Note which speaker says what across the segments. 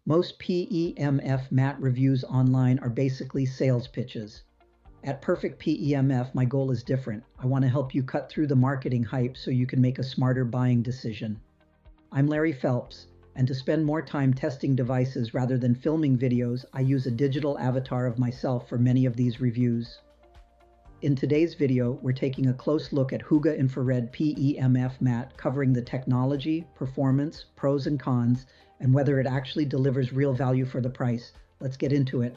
Speaker 1: Most PEMF mat reviews online are basically sales pitches. At Perfect PEMF, my goal is different. I want to help you cut through the marketing hype so you can make a smarter buying decision. I'm Larry Phelps, and to spend more time testing devices rather than filming videos, I use a digital avatar of myself for many of these reviews. In today's video, we're taking a close look at Hooga Infrared PEMF Mat, covering the technology, performance, pros and cons, and whether it actually delivers real value for the price. Let's get into it.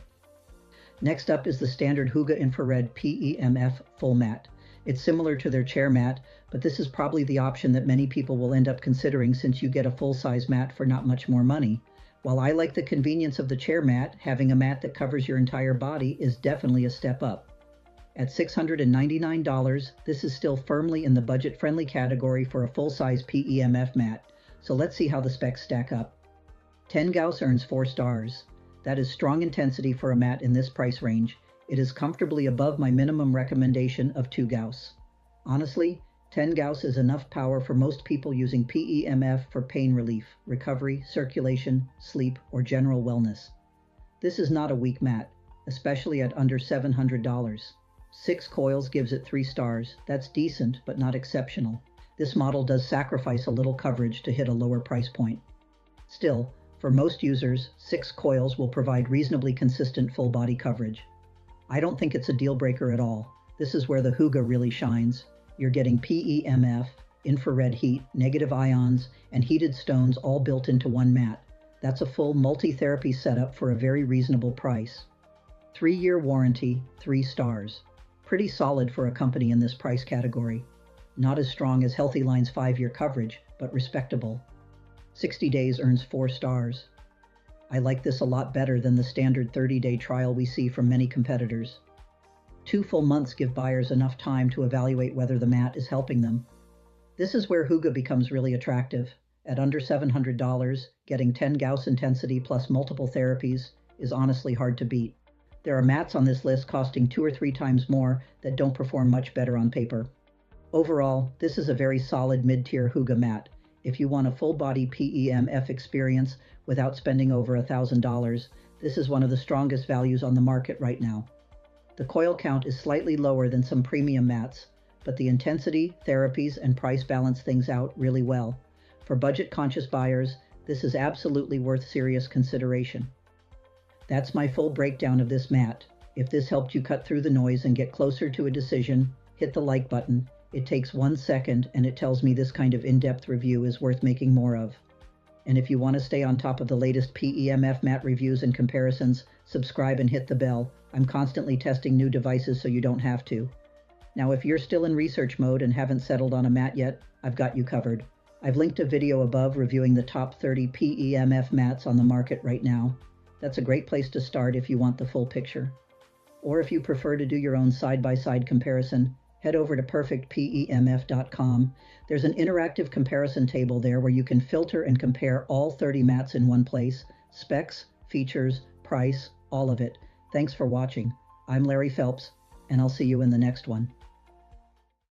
Speaker 1: Next up is the standard Hooga Infrared PEMF Full Mat. It's similar to their chair mat, but this is probably the option that many people will end up considering since you get a full-size mat for not much more money. While I like the convenience of the chair mat, having a mat that covers your entire body is definitely a step up. At $699, this is still firmly in the budget-friendly category for a full-size PEMF mat, so let's see how the specs stack up. 10 Gauss earns 4 stars. That is strong intensity for a mat in this price range. It is comfortably above my minimum recommendation of 2 Gauss. Honestly, 10 Gauss is enough power for most people using PEMF for pain relief, recovery, circulation, sleep, or general wellness. This is not a weak mat, especially at under $700. 6 Coils gives it 3 stars. That's decent, but not exceptional. This model does sacrifice a little coverage to hit a lower price point. Still, for most users, 6 Coils will provide reasonably consistent full body coverage. I don't think it's a deal breaker at all. This is where the Hooga really shines. You're getting PEMF, infrared heat, negative ions, and heated stones all built into one mat. That's a full multi-therapy setup for a very reasonable price. 3-year warranty, 3 stars. Pretty solid for a company in this price category. Not as strong as HealthyLine's 5-year coverage, but respectable. 60 days earns 4 stars. I like this a lot better than the standard 30-day trial we see from many competitors. 2 full months give buyers enough time to evaluate whether the mat is helping them. This is where Hooga becomes really attractive. At under $700, getting 10 Gauss intensity plus multiple therapies is honestly hard to beat. There are mats on this list costing 2 or 3 times more that don't perform much better on paper. Overall, this is a very solid mid-tier Hooga mat. If you want a full-body PEMF experience without spending over $1,000, this is one of the strongest values on the market right now. The coil count is slightly lower than some premium mats, but the intensity, therapies, and price balance things out really well. For budget-conscious buyers, this is absolutely worth serious consideration. That's my full breakdown of this mat. If this helped you cut through the noise and get closer to a decision, hit the like button. It takes 1 second, and it tells me this kind of in-depth review is worth making more of. And if you want to stay on top of the latest PEMF mat reviews and comparisons, subscribe and hit the bell. I'm constantly testing new devices so you don't have to. Now, if you're still in research mode and haven't settled on a mat yet, I've got you covered. I've linked a video above reviewing the top 30 PEMF mats on the market right now. That's a great place to start if you want the full picture. Or if you prefer to do your own side-by-side comparison, head over to perfectpemf.com. There's an interactive comparison table there where you can filter and compare all 30 mats in one place. Specs, features, price, all of it. Thanks for watching. I'm Larry Phelps, and I'll see you in the next one.